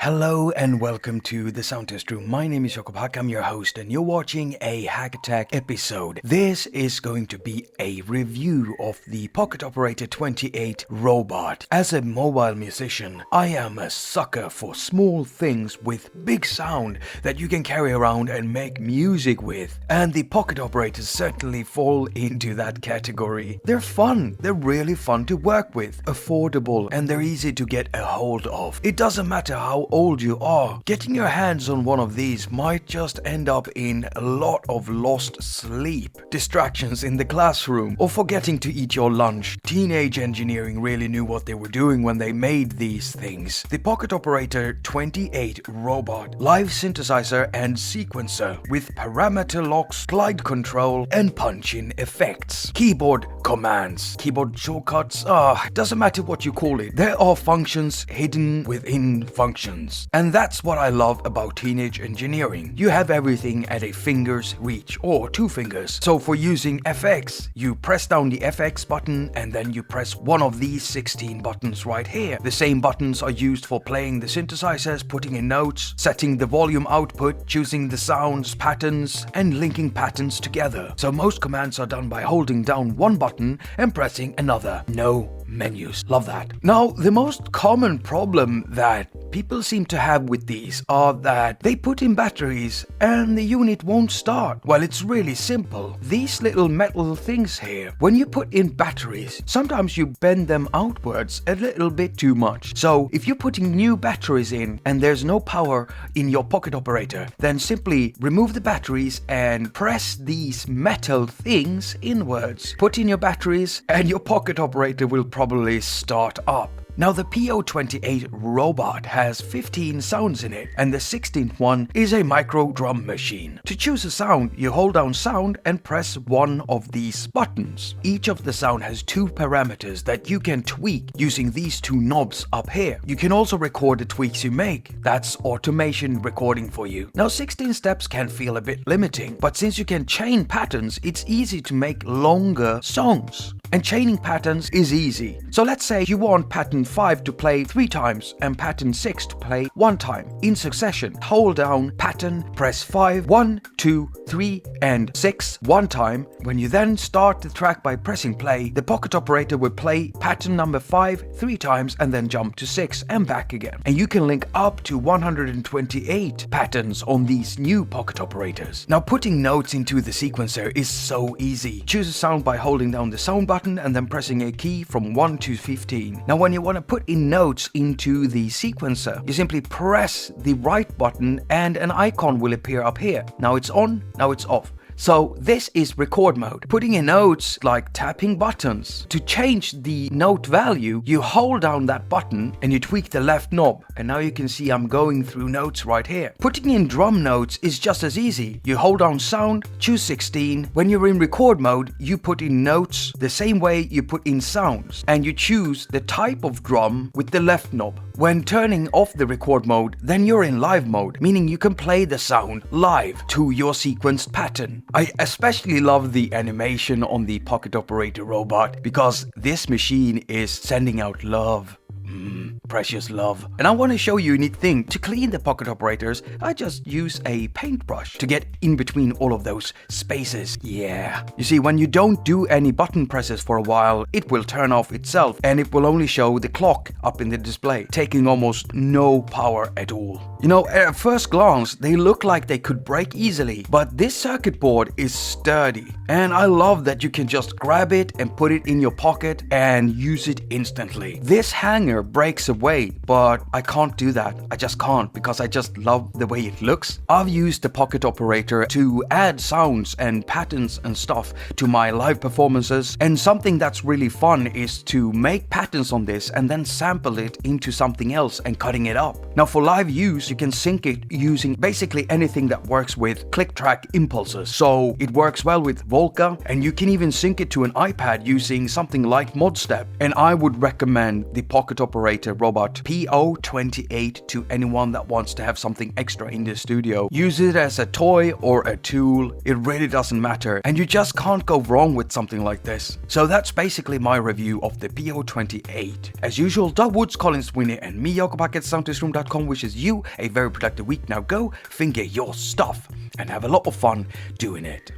Hello and welcome to the Sound Test Room. My name is Jakob, I'm your host, and you're watching a haQ attaQ episode. This is going to be a review of the PO-28 robot. As a mobile musician, I am a sucker for small things with big sound that you can carry around and make music with. And the pocket operators certainly fall into that category. They're fun, they're really fun to work with, affordable, and they're easy to get a hold of. It doesn't matter how old you are, getting your hands on one of these might just end up in a lot of lost sleep, distractions in the classroom, or forgetting to eat your lunch. Teenage engineering really knew what they were doing when they made these things. The PO-28 robot, live synthesizer and sequencer with parameter locks, glide control, and punch-in effects. Keyboard commands, keyboard shortcuts, doesn't matter what you call it. There are functions hidden within functions. And that's what I love about teenage engineering. You have everything at a finger's reach, or two fingers. So for using FX, you press down the FX button and then you press one of these 16 buttons right here. The same buttons are used for playing the synthesizers, putting in notes, setting the volume output, choosing the sounds, patterns, and linking patterns together. So most commands are done by holding down one button and pressing another. No menus. Love that. Now, the most common problem that people seem to have with these are that they put in batteries and the unit won't start. Well, it's really simple. These little metal things here, when you put in batteries, sometimes you bend them outwards a little bit too much. So if you're putting new batteries in and there's no power in your pocket operator, then simply remove the batteries and press these metal things inwards. Put in your batteries and your pocket operator will probably start up. Now, the PO-28 robot has 15 sounds in it, and the 16th one is a micro drum machine. To choose a sound, you hold down sound and press one of these buttons. Each of the sound has two parameters that you can tweak using these two knobs up here. You can also record the tweaks you make. That's automation recording for you. Now, 16 steps can feel a bit limiting, but since you can chain patterns, it's easy to make longer songs. And chaining patterns is easy. So let's say you want pattern 5 to play 3 times and pattern 6 to play 1 time in succession. Hold down pattern, press 5, 1, 2, 3 and 6 1 time. When you then start the track by pressing play, the pocket operator will play pattern number 5 3 times and then jump to 6 and back again. And you can link up to 128 patterns on these new pocket operators. Now, putting notes into the sequencer is so easy. Choose a sound by holding down the sound button and then pressing a key from 1 to 15. Now, when you want to put in notes into the sequencer, you simply press the right button and an icon will appear up here. Now it's on, now it's off. So this is record mode. Putting in notes like tapping buttons. To change the note value, you hold down that button and you tweak the left knob. And now you can see I'm going through notes right here. Putting in drum notes is just as easy. You hold down sound, choose 16. When you're in record mode, you put in notes the same way you put in sounds. And you choose the type of drum with the left knob. When turning off the record mode, then you're in live mode, meaning you can play the sound live to your sequenced pattern. I especially love the animation on the pocket operator robot because this machine is sending out love. Precious love. And I want to show you a neat thing. To clean the pocket operators, I just use a paintbrush to get in between all of those spaces. Yeah. You see, when you don't do any button presses for a while, it will turn off itself and it will only show the clock up in the display, taking almost no power at all. You know, at first glance, they look like they could break easily, but this circuit board is sturdy. And I love that you can just grab it and put it in your pocket and use it instantly. This hanger breaks away, but I can't do that. I just can't because I just love the way it looks. I've used the pocket operator to add sounds and patterns and stuff to my live performances, and something that's really fun is to make patterns on this and then sample it into something else and cutting it up. Now, for live use, you can sync it using basically anything that works with click track impulses. So it works well with Volca, and you can even sync it to an iPad using something like ModStep. And I would recommend the pocket pocket operator robot PO-28 to anyone that wants to have something extra in the studio. Use it as a toy or a tool, it really doesn't matter, and you just can't go wrong with something like this. So that's basically my review of the PO-28. As usual, Doug Woods, Colin Sweeney, and me, Jakob haQ at soundtestroom.com wishes you a very productive week. Now go finger your stuff and have a lot of fun doing it.